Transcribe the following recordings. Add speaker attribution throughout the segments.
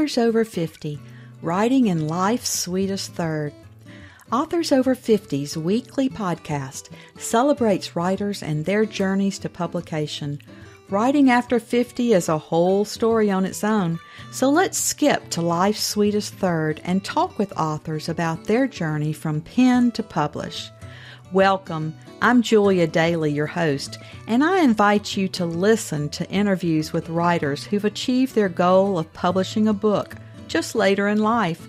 Speaker 1: Authors Over 50, Writing in Life's Sweetest Third. Authors Over 50's weekly podcast celebrates writers and their journeys to publication. Writing after 50 is a whole story on its own, so let's skip to life's sweetest third and talk with authors about their journey from pen to publish. Welcome. I'm Julia Daly, your host, and I invite you to listen to interviews with writers who've achieved their goal of publishing a book just later in life.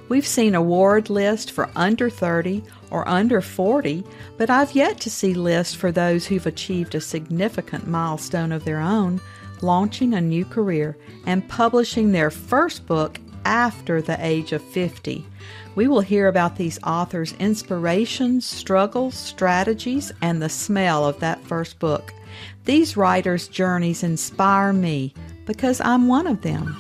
Speaker 1: We've seen award lists for under 30 or under 40, but I've yet to see lists for those who've achieved a significant milestone of their own, launching a new career and publishing their first book after the age of 50. We will hear about these authors' inspirations, struggles, strategies, and the smell of that first book. These writers' journeys inspire me because I'm one of them.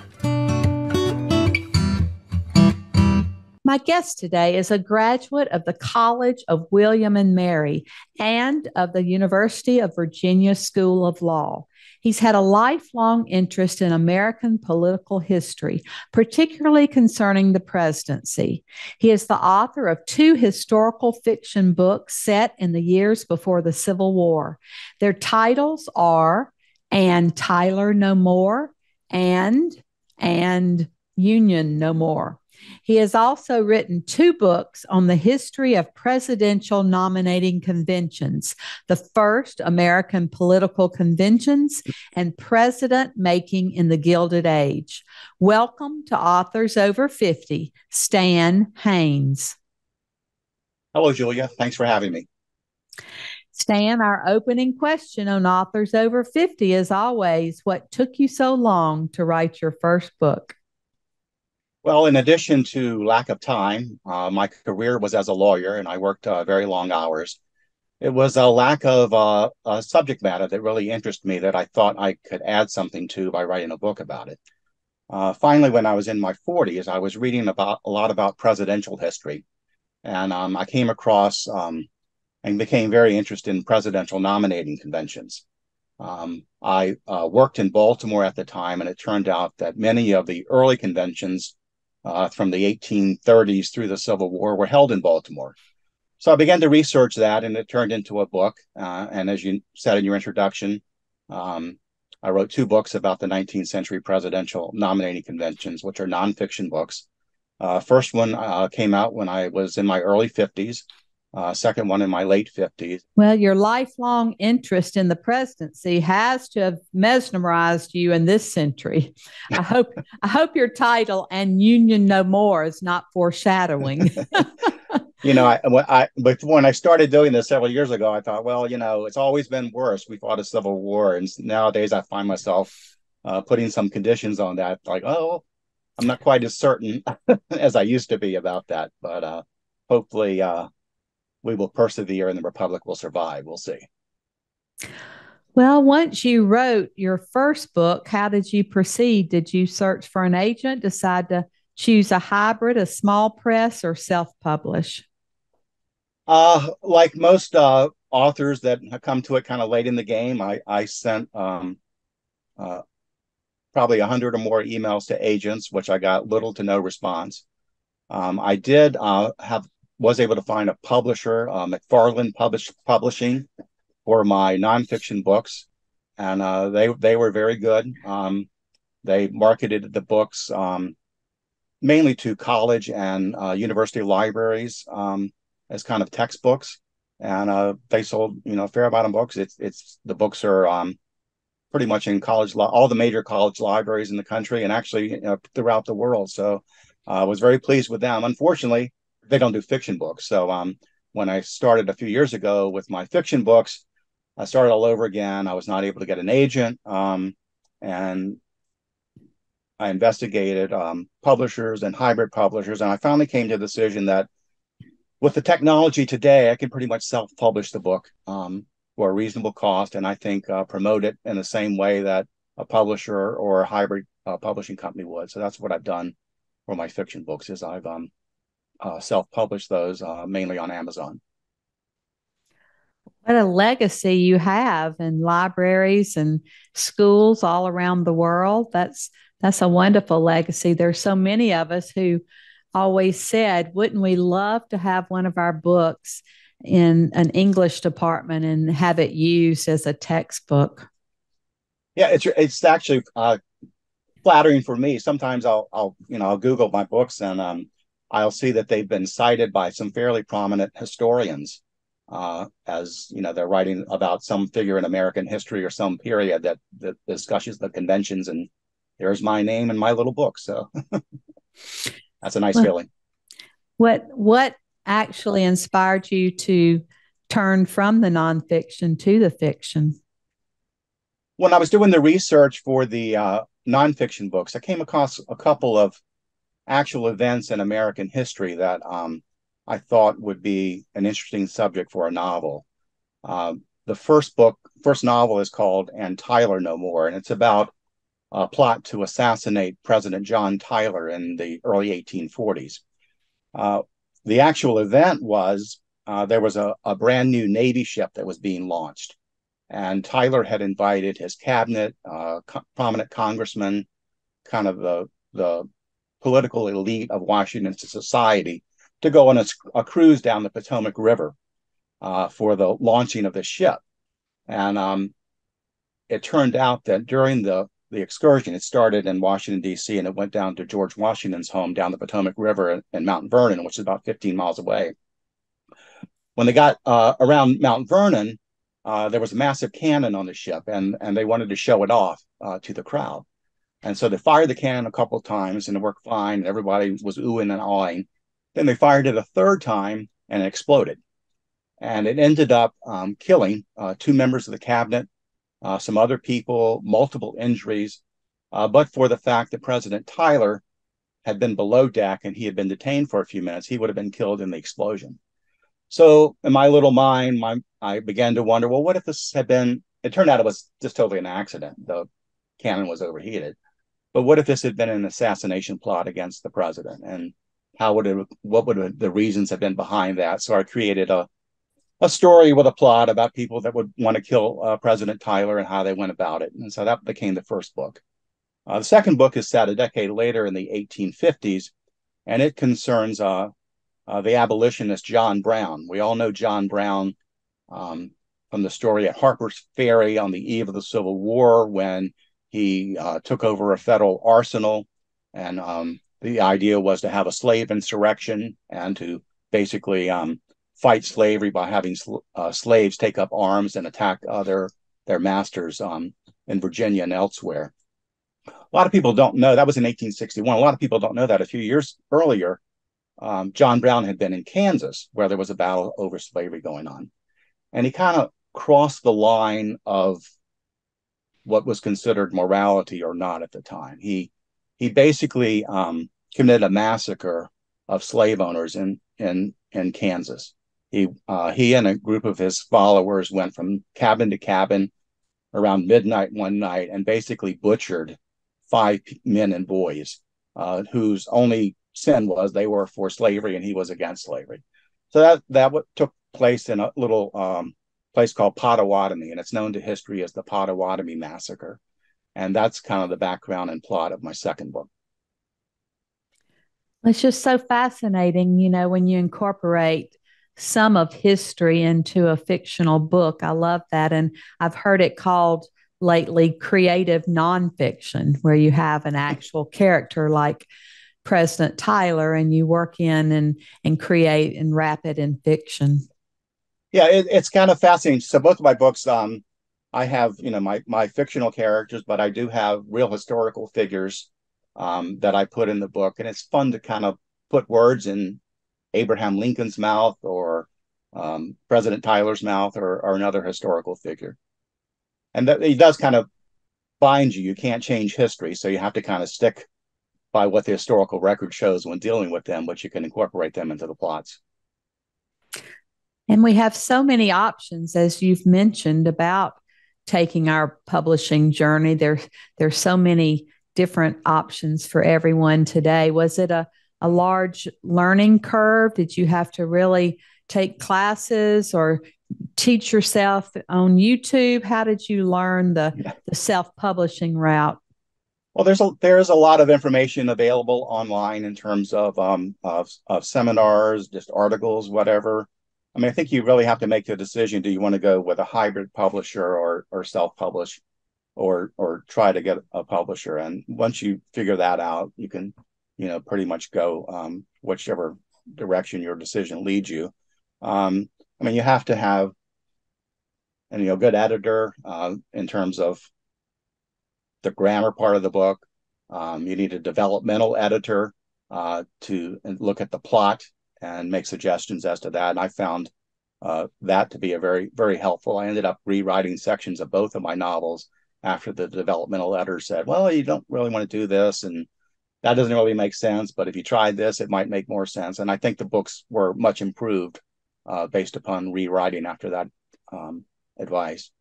Speaker 1: My guest today is a graduate of the College of William and Mary and of the University of Virginia School of Law. He's had a lifelong interest in American political history, particularly concerning the presidency. He is the author of 2 historical fiction books set in the years before the Civil War. Their titles are And Tyler No More and Union No More. He has also written 2 books on the history of presidential nominating conventions, the first American political conventions and president making in the Gilded Age. Welcome to Authors Over 50, Stan Haynes.
Speaker 2: Hello, Julia. Thanks for having me.
Speaker 1: Stan, our opening question on Authors Over 50 is always, what took you so long to write your first book?
Speaker 2: Well, in addition to lack of time, my career was as a lawyer, and I worked very long hours. It was a lack of subject matter that really interested me that I thought I could add something to by writing a book about it. Finally, when I was in my 40s, I was reading a lot about presidential history, and I came across and became very interested in presidential nominating conventions. I worked in Baltimore at the time, and it turned out that many of the early conventions from the 1830s through the Civil War were held in Baltimore. So I began to research that, and it turned into a book. And as you said in your introduction, I wrote 2 books about the 19th century presidential nominating conventions, which are nonfiction books. First one came out when I was in my early 50s. Second one in my late 50s.
Speaker 1: Well, your lifelong interest in the presidency has to have mesmerized you in this century. I hope your title And Union No More is not foreshadowing.
Speaker 2: But when I started doing this several years ago, I thought, well, it's always been worse. We fought a civil war, and nowadays I find myself putting some conditions on that, like, oh, I'm not quite as certain as I used to be about that, but hopefully we will persevere and the Republic will survive. We'll see.
Speaker 1: Well, once you wrote your first book, how did you proceed? Did you search for an agent, decide to choose a hybrid, a small press, or self-publish?
Speaker 2: Like most authors that have come to it kind of late in the game, I sent probably 100 or more emails to agents, which I got little to no response. I did was able to find a publisher, McFarland Publishing, for my nonfiction books, and they were very good. They marketed the books mainly to college and university libraries as kind of textbooks, and they sold a fair amount of books. The books are pretty much in all the major college libraries in the country, and actually throughout the world. So I was very pleased with them. Unfortunately, they don't do fiction books. So when I started a few years ago with my fiction books, I started all over again. I was not able to get an agent, and I investigated publishers and hybrid publishers, and I finally came to the decision that with the technology today, I can pretty much self-publish the book for a reasonable cost, and I think promote it in the same way that a publisher or a hybrid publishing company would. So that's what I've done for my fiction books, is I've self-published those mainly on Amazon.
Speaker 1: What a legacy you have in libraries and schools all around the world. That's That's a wonderful legacy. There's so many of us who always said, wouldn't we love to have one of our books in an English department and have it used as a textbook?
Speaker 2: Yeah, it's actually flattering for me. Sometimes I'll Google my books and I'll see that they've been cited by some fairly prominent historians as they're writing about some figure in American history or some period that discusses the conventions, and there's my name in my little book. So that's a nice feeling.
Speaker 1: What actually inspired you to turn from the nonfiction to the fiction?
Speaker 2: When I was doing the research for the nonfiction books, I came across a couple of actual events in American history that I thought would be an interesting subject for a novel. The first novel is called And Tyler No More, and it's about a plot to assassinate President John Tyler in the early 1840s. The actual event was there was a brand new Navy ship that was being launched, and Tyler had invited his cabinet, prominent congressmen, kind of the political elite of Washington society, to go on a cruise down the Potomac River for the launching of the ship. And it turned out that during the excursion, it started in Washington, D.C., and it went down to George Washington's home down the Potomac River in Mount Vernon, which is about 15 miles away. When they got around Mount Vernon, there was a massive cannon on the ship, and they wanted to show it off to the crowd. And so they fired the cannon a couple of times, and it worked fine, and everybody was oohing and awing. Then they fired it a third time, and it exploded. And it ended up killing two members of the cabinet, some other people, multiple injuries, but for the fact that President Tyler had been below deck and he had been detained for a few minutes, he would have been killed in the explosion. So in my little mind, I began to wonder, well, what if this had been, it turned out it was just totally an accident. The cannon was overheated. But what if this had been an assassination plot against the president? And what would the reasons have been behind that? So I created a story with a plot about people that would want to kill President Tyler and how they went about it. And so that became the first book. The second book is set a decade later in the 1850s, and it concerns the abolitionist John Brown. We all know John Brown from the story at Harper's Ferry on the eve of the Civil War, when he took over a federal arsenal, and the idea was to have a slave insurrection and to basically fight slavery by having slaves take up arms and attack their masters in Virginia and elsewhere. A lot of people don't know that was in 1861. A lot of people don't know that a few years earlier, John Brown had been in Kansas, where there was a battle over slavery going on, and he kind of crossed the line of what was considered morality or not at the time. He basically committed a massacre of slave owners in Kansas. He and a group of his followers went from cabin to cabin around midnight one night and basically butchered 5 men and boys whose only sin was they were for slavery and he was against slavery. So that took place in a little place called Potawatomi, and it's known to history as the Potawatomi Massacre. And that's kind of the background and plot of my second book.
Speaker 1: It's just so fascinating, when you incorporate some of history into a fictional book. I love that. And I've heard it called lately creative nonfiction, where you have an actual character like President Tyler and you work in and create and wrap it in fiction.
Speaker 2: Yeah, it's kind of fascinating. So both of my books, I have, my fictional characters, but I do have real historical figures that I put in the book. And it's fun to kind of put words in Abraham Lincoln's mouth or President Tyler's mouth or another historical figure. And that it does kind of bind you. You can't change history, so you have to kind of stick by what the historical record shows when dealing with them, but you can incorporate them into the plots.
Speaker 1: And we have so many options, as you've mentioned, about taking our publishing journey. There's so many different options for everyone today. Was it a large learning curve? Did you have to really take classes or teach yourself on YouTube? How did you learn the self-publishing route?
Speaker 2: Well, there's a lot of information available online in terms of seminars, just articles, whatever. I mean, I think you really have to make the decision. Do you want to go with a hybrid publisher or self-publish or try to get a publisher? And once you figure that out, you can, pretty much go whichever direction your decision leads you. I mean, you have to have a good editor in terms of the grammar part of the book. You need a developmental editor to look at the plot and make suggestions as to that. And I found that to be a very, very helpful. I ended up rewriting sections of both of my novels after the developmental editor said, well, you don't really want to do this, and that doesn't really make sense, but if you tried this, it might make more sense. And I think the books were much improved based upon rewriting after that advice.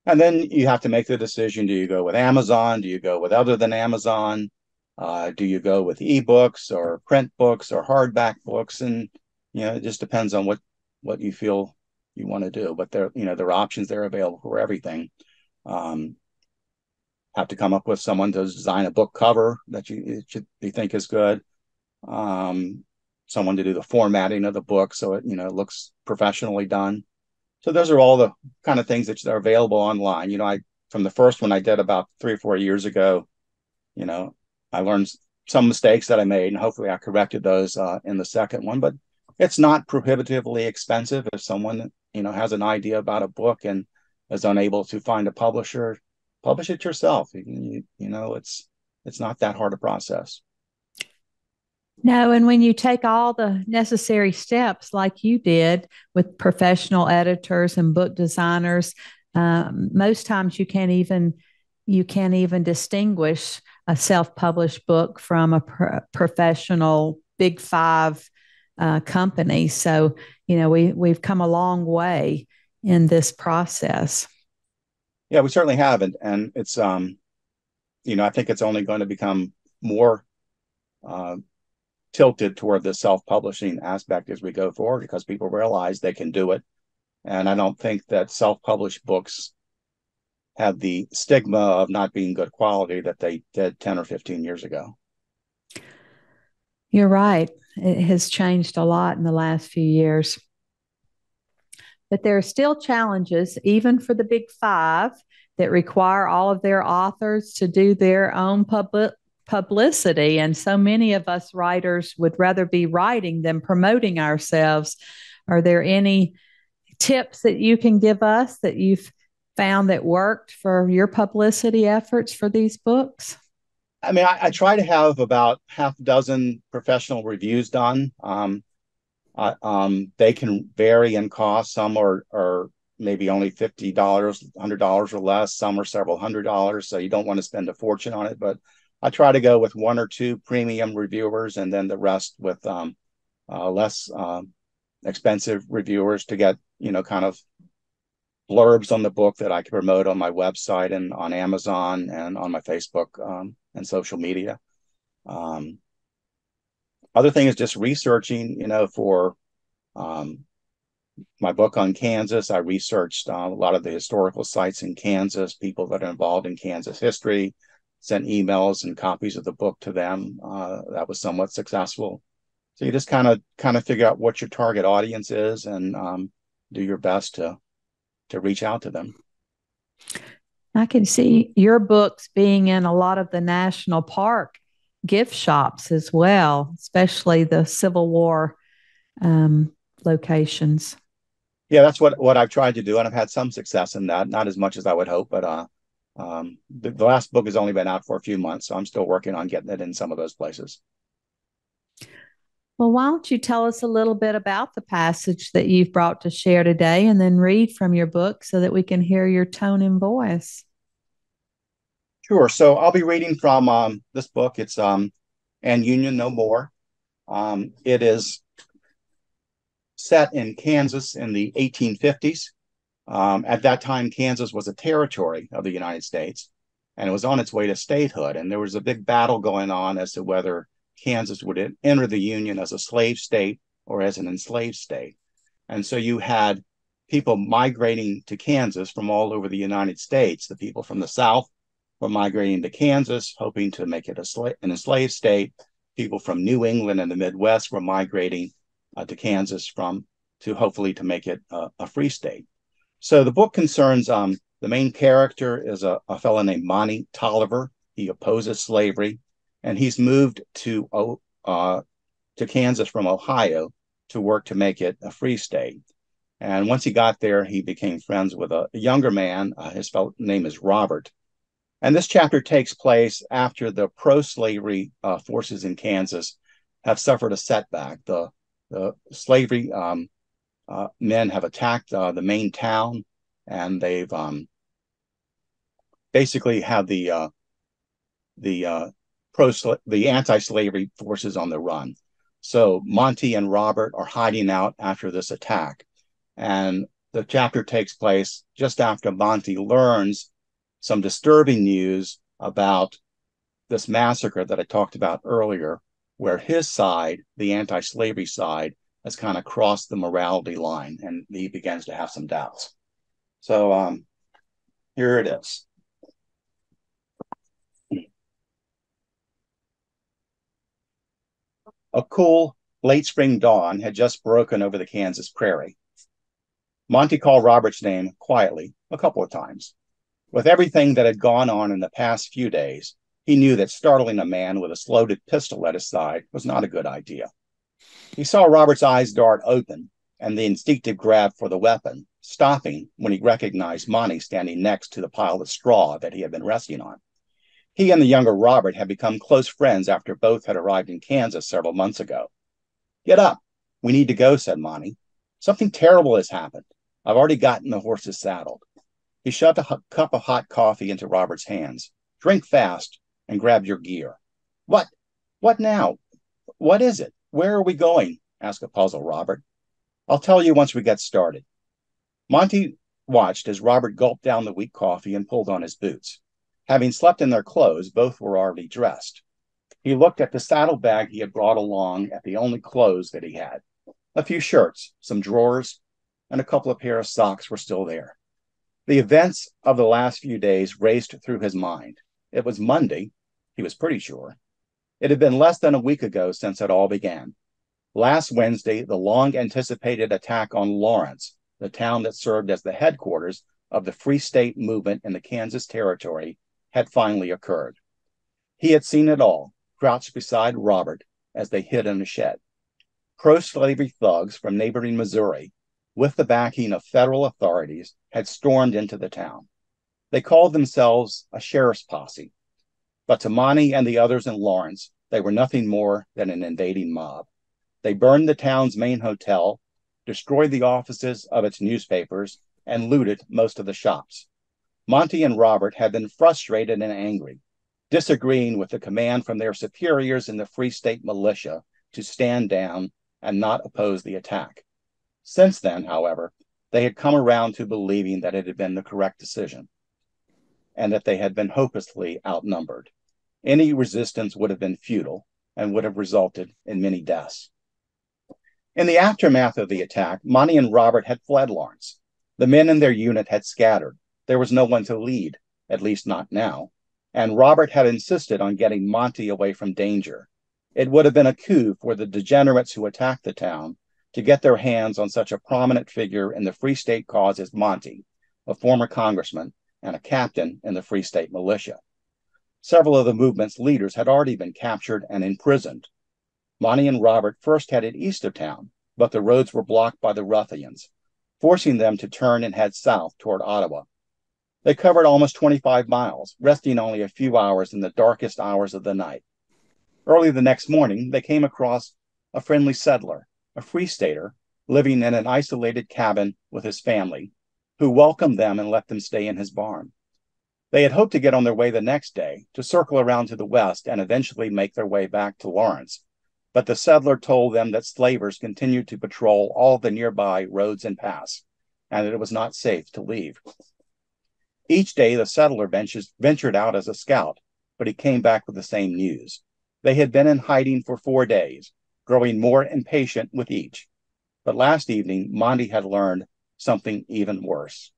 Speaker 2: And then you have to make the decision. Do you go with Amazon? Do you go with other than Amazon? Do you go with ebooks or print books or hardback books? And, it just depends on what you feel you want to do. But there are options there available for everything. Have to come up with someone to design a book cover that you think is good. Someone to do the formatting of the book so it looks professionally done. So those are all the kind of things that are available online. From the first one I did about 3 or 4 years ago, I learned some mistakes that I made, and hopefully I corrected those in the second one. But it's not prohibitively expensive. If someone has an idea about a book and is unable to find a publisher, publish it yourself. It's not that hard a process.
Speaker 1: No, and when you take all the necessary steps like you did with professional editors and book designers, most times you can't even distinguish a self-published book from a professional Big Five company. So we've come a long way in this process.
Speaker 2: Yeah, we certainly have, and it's I think it's only going to become more tilted toward the self-publishing aspect as we go forward, because people realize they can do it. And I don't think that self-published books have the stigma of not being good quality that they did 10 or 15 years ago.
Speaker 1: You're right. It has changed a lot in the last few years. But there are still challenges, even for the Big Five, that require all of their authors to do their own publicity. And so many of us writers would rather be writing than promoting ourselves. Are there any tips that you can give us that you've found that worked for your publicity efforts for these books?
Speaker 2: I mean, I try to have about half a dozen professional reviews done. They can vary in cost. Some are maybe only $50, $100 or less. Some are several $100s. So you don't want to spend a fortune on it. But I try to go with 1 or 2 premium reviewers, and then the rest with less expensive reviewers to get kind of blurbs on the book that I can promote on my website and on Amazon and on my Facebook and social media. Other thing is just researching, for my book on Kansas. I researched a lot of the historical sites in Kansas, people that are involved in Kansas history, sent emails and copies of the book to them. That was somewhat successful. So you just kind of figure out what your target audience is and do your best to reach out to them.
Speaker 1: I can see your books being in a lot of the national park gift shops as well, especially the Civil War locations.
Speaker 2: Yeah, that's what I've tried to do, and I've had some success in that. Not as much as I would hope, but the last book has only been out for a few months, so I'm still working on getting it in some of those places.
Speaker 1: Well, why don't you tell us a little bit about the passage that you've brought to share today, and then read from your book so that we can hear your tone and voice.
Speaker 2: Sure. So I'll be reading from this book. It's And Union No More. It is set in Kansas in the 1850s. At that time, Kansas was a territory of the United States, and it was on its way to statehood. And there was a big battle going on as to whether Kansas would enter the Union as a slave state or as an enslaved state. And so you had people migrating to Kansas from all over the United States, the people from the South were migrating to Kansas, hoping to make it an enslaved state. People from New England and the Midwest were migrating to Kansas to hopefully to make it a free state. So the book concerns the main character is a fellow named Monty Tolliver. He opposes slavery, and he's moved to Kansas from Ohio to work to make it a free state. And once he got there, he became friends with a younger man. His name is Robert. And this chapter takes place after the pro-slavery forces in Kansas have suffered a setback. The slavery men have attacked the main town, and they've basically had the anti-slavery forces on the run. So Monty and Robert are hiding out after this attack. And the chapter takes place just after Monty learns some disturbing news about this massacre that I talked about earlier, where his side, the anti-slavery side, has kind of crossed the morality line, and he begins to have some doubts. So here it is. A cool late spring dawn had just broken over the Kansas prairie. Monty called Robert's name quietly a couple of times. With everything that had gone on in the past few days, he knew that startling a man with a loaded pistol at his side was not a good idea. He saw Robert's eyes dart open and the instinctive grab for the weapon, stopping when he recognized Monty standing next to the pile of straw that he had been resting on. He and the younger Robert had become close friends after both had arrived in Kansas several months ago. "Get up. We need to go," said Monty. "Something terrible has happened. I've already gotten the horses saddled." He shoved a cup of hot coffee into Robert's hands. "Drink fast and grab your gear." What? What now? What is it? Where are we going?" asked a puzzled Robert. "I'll tell you once we get started." Monty watched as Robert gulped down the weak coffee and pulled on his boots. Having slept in their clothes, both were already dressed. He looked at the saddlebag he had brought along at the only clothes that he had. A few shirts, some drawers, and a couple of pairs of socks were still there. The events of the last few days raced through his mind. It was Monday, he was pretty sure. It had been less than a week ago since it all began. Last Wednesday, the long-anticipated attack on Lawrence, the town that served as the headquarters of the Free State movement in the Kansas Territory, had finally occurred. He had seen it all, crouched beside Robert as they hid in a shed. Pro-slavery thugs from neighboring Missouri, with the backing of federal authorities, had stormed into the town. They called themselves a sheriff's posse, but to Monty and the others in Lawrence, they were nothing more than an invading mob. They burned the town's main hotel, destroyed the offices of its newspapers, and looted most of the shops. Monty and Robert had been frustrated and angry, disagreeing with the command from their superiors in the Free State militia to stand down and not oppose the attack. Since then, however, they had come around to believing that it had been the correct decision and that they had been hopelessly outnumbered. Any resistance would have been futile and would have resulted in many deaths. In the aftermath of the attack, Monty and Robert had fled Lawrence. The men in their unit had scattered. There was no one to lead, at least not now, and Robert had insisted on getting Monty away from danger. It would have been a coup for the degenerates who attacked the town to get their hands on such a prominent figure in the Free State cause as Monty, a former congressman and a captain in the Free State militia. Several of the movement's leaders had already been captured and imprisoned. Monty and Robert first headed east of town, but the roads were blocked by the ruffians, forcing them to turn and head south toward Ottawa. They covered almost 25 miles, resting only a few hours in the darkest hours of the night. Early the next morning, they came across a friendly settler, a Free Stater, living in an isolated cabin with his family, who welcomed them and let them stay in his barn. They had hoped to get on their way the next day, to circle around to the west and eventually make their way back to Lawrence. But the settler told them that slavers continued to patrol all the nearby roads and paths, and that it was not safe to leave. Each day, the settler ventured out as a scout, but he came back with the same news. They had been in hiding for 4 days, growing more impatient with each. But last evening, Monty had learned something even worse.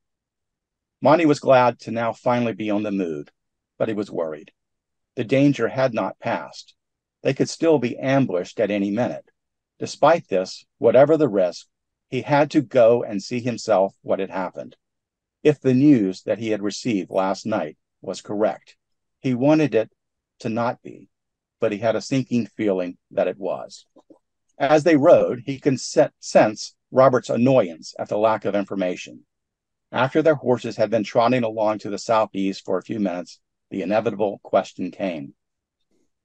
Speaker 2: Monty was glad to now finally be on the move, but he was worried. The danger had not passed. They could still be ambushed at any minute. Despite this, whatever the risk, he had to go and see himself what had happened. If the news that he had received last night was correct, he wanted it to not be, but he had a sinking feeling that it was. As they rode, he could sense Robert's annoyance at the lack of information. After their horses had been trotting along to the southeast for a few minutes, the inevitable question came.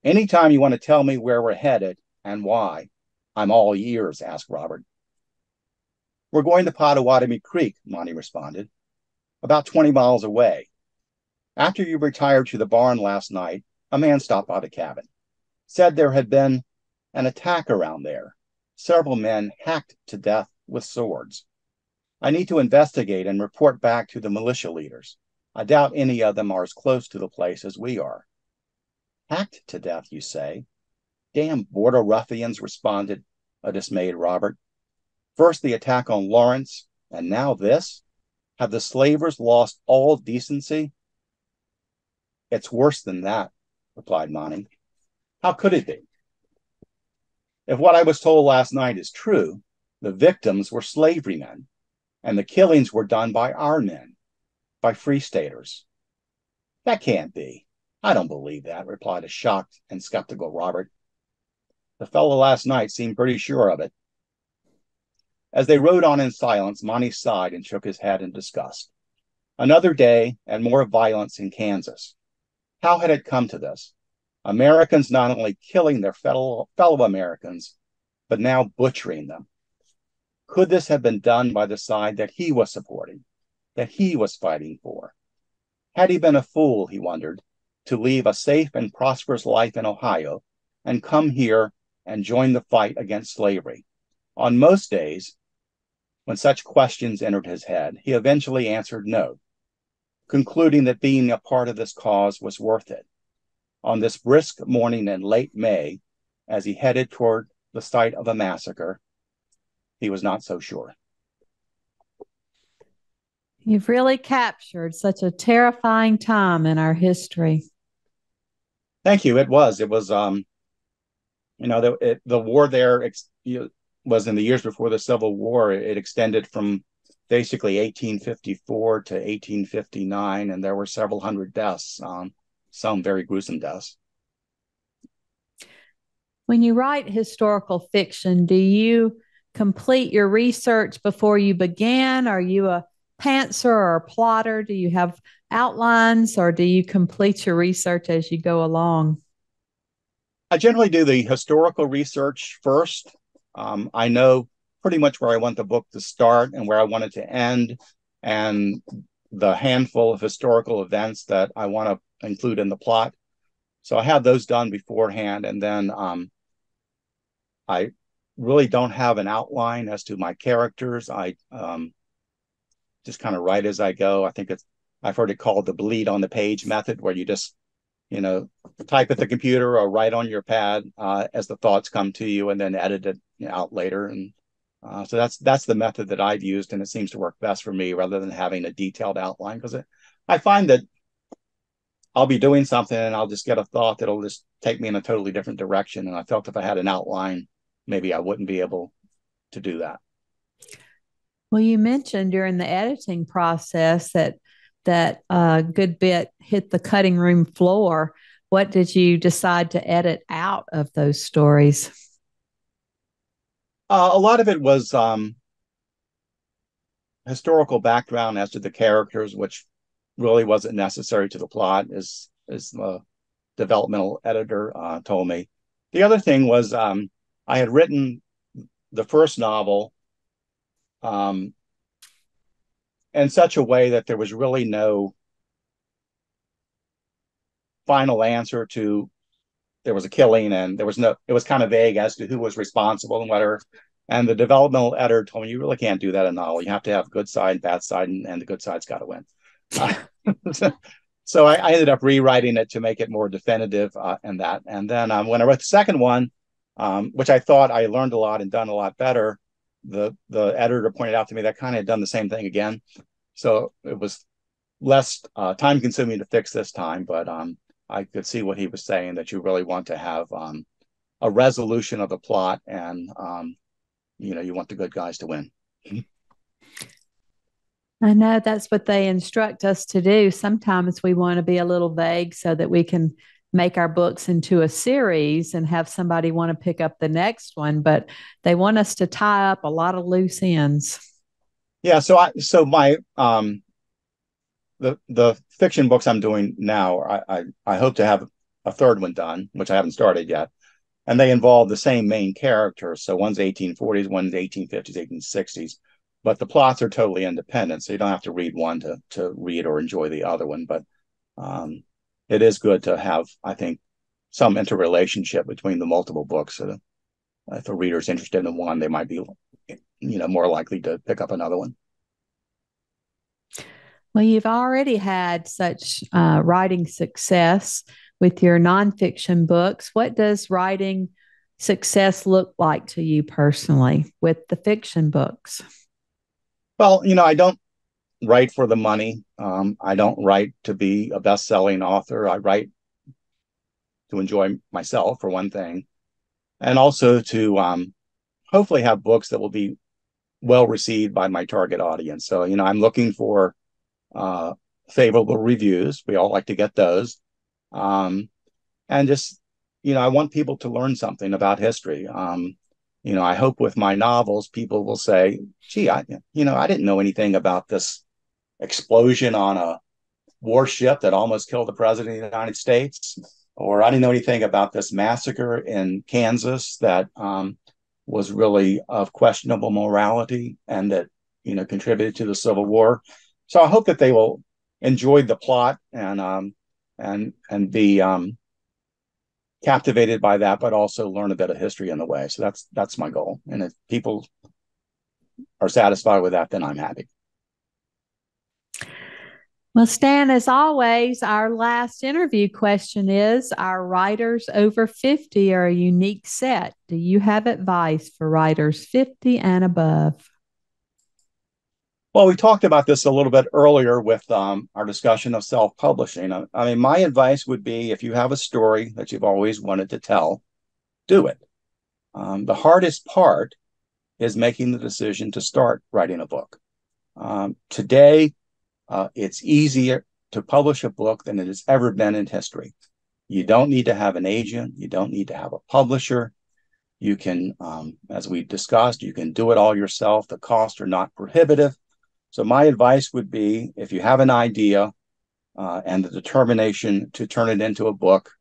Speaker 2: Anytime you want to tell me where we're headed and why, I'm all ears, asked Robert. We're going to Pottawatomie Creek, Monty responded, about 20 miles away. After you retired to the barn last night, a man stopped by the cabin, said there had been an attack around there, several men hacked to death with swords. I need to investigate and report back to the militia leaders. I doubt any of them are as close to the place as we are. Hacked to death, you say? Damn border ruffians, responded a dismayed Robert. First the attack on Lawrence, and now this? Have the slavers lost all decency? It's worse than that, replied Monty. How could it be? If what I was told last night is true, the victims were slavery men, and the killings were done by our men, by Free Staters. That can't be. I don't believe that, replied a shocked and skeptical Robert. The fellow last night seemed pretty sure of it. As they rode on in silence, Monty sighed and shook his head in disgust. Another day and more violence in Kansas. How had it come to this? Americans not only killing their fellow Americans, but now butchering them. Could this have been done by the side that he was supporting, that he was fighting for? Had he been a fool, he wondered, to leave a safe and prosperous life in Ohio and come here and join the fight against slavery? On most days, when such questions entered his head, he eventually answered no, concluding that being a part of this cause was worth it. On this brisk morning in late May, as he headed toward the site of a massacre, he was not so sure.
Speaker 1: You've really captured such a terrifying time in our history.
Speaker 2: Thank you. It was. The war there was in the years before the Civil War. It extended from basically 1854 to 1859, and there were several hundred deaths, some very gruesome deaths.
Speaker 1: When you write historical fiction, do you complete your research before you begin? Are you a pantser or a plotter? Do you have outlines, or do you complete your research as you go along?
Speaker 2: I generally do the historical research first. I know pretty much where I want the book to start and where I want it to end, and the handful of historical events that I want to include in the plot. So I have those done beforehand, and then I really don't have an outline as to my characters. I just kind of write as I go. I've heard it called the bleed on the page method, where you just type at the computer or write on your pad as the thoughts come to you, and then edit it out later. And so that's the method that I've used, and it seems to work best for me, rather than having a detailed outline, because I find that I'll be doing something and I'll just get a thought that'll just take me in a totally different direction. And I felt if I had an outline, maybe I wouldn't be able to do that.
Speaker 1: Well, you mentioned during the editing process that a good bit hit the cutting room floor. What did you decide to edit out of those stories?
Speaker 2: A lot of it was historical background as to the characters, which really wasn't necessary to the plot, as the developmental editor told me. The other thing was I had written the first novel in such a way that there was really no final answer to, there was a killing, and it was kind of vague as to who was responsible and whatever. And the developmental editor told me, you really can't do that in a novel. You have to have good side, bad side, and the good side's got to win. So I ended up rewriting it to make it more definitive in that. And then when I wrote the second one, which I thought I learned a lot and done a lot better, the editor pointed out to me that kind of had done the same thing again. So it was less time consuming to fix this time, but I could see what he was saying, that you really want to have a resolution of the plot, and you want the good guys to win.
Speaker 1: I know that's what they instruct us to do. Sometimes we want to be a little vague so that we can make our books into a series and have somebody want to pick up the next one, but they want us to tie up a lot of loose ends.
Speaker 2: Yeah, so my the fiction books I'm doing now, I hope to have a third one done, which I haven't started yet. And they involve the same main characters. So one's 1840s, one's 1850s, 1860s, but the plots are totally independent. So you don't have to read one to read or enjoy the other one. But it is good to have, I think, some interrelationship between the multiple books. If a reader's interested in one, they might be, more likely to pick up another one.
Speaker 1: Well, you've already had such writing success with your nonfiction books. What does writing success look like to you personally with the fiction books?
Speaker 2: Well, I don't write for the money. I don't write to be a best-selling author. I write to enjoy myself, for one thing, and also to hopefully have books that will be well received by my target audience. So, I'm looking for favorable reviews. We all like to get those. And just, I want people to learn something about history. I hope with my novels, people will say, gee, I didn't know anything about this explosion on a warship that almost killed the president of the United States, or I didn't know anything about this massacre in Kansas that was really of questionable morality and that, contributed to the Civil War. So I hope that they will enjoy the plot and be captivated by that, but also learn a bit of history in the way. So that's my goal. And if people are satisfied with that, then I'm happy.
Speaker 1: Well, Stan, as always, our last interview question is, our writers over 50 are a unique set. Do you have advice for writers 50 and above?
Speaker 2: Well, we talked about this a little bit earlier with our discussion of self-publishing. I mean, my advice would be, if you have a story that you've always wanted to tell, do it. The hardest part is making the decision to start writing a book. Today, it's easier to publish a book than it has ever been in history. You don't need to have an agent. You don't need to have a publisher. You can, as we discussed, you can do it all yourself. The costs are not prohibitive. So my advice would be, if you have an idea and the determination to turn it into a book,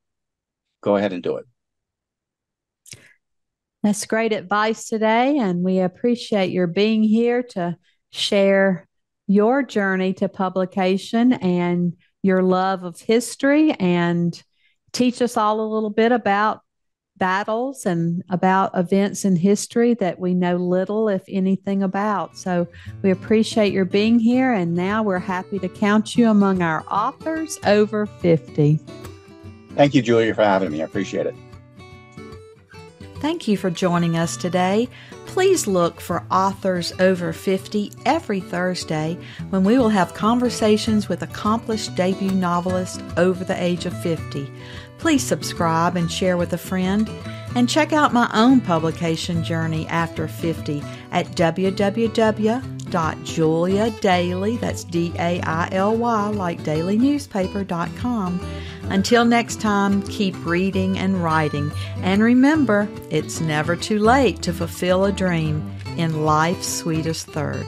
Speaker 2: go ahead and do it.
Speaker 1: That's great advice today, and we appreciate your being here to share your journey to publication and your love of history, and teach us all a little bit about battles and about events in history that we know little, if anything, about. So we appreciate your being here, and now we're happy to count you among our authors over 50.
Speaker 2: Thank you, Julia, for having me. I appreciate it.
Speaker 1: Thank you for joining us today. Please look for Authors Over 50 every Thursday, when we will have conversations with accomplished debut novelists over the age of 50. Please subscribe and share with a friend, and check out my own publication journey after 50 at www.juliadaily, that's D-A-I-L-Y, like dailynewspaper.com. Until next time, keep reading and writing, and remember, it's never too late to fulfill a dream in life's sweetest third.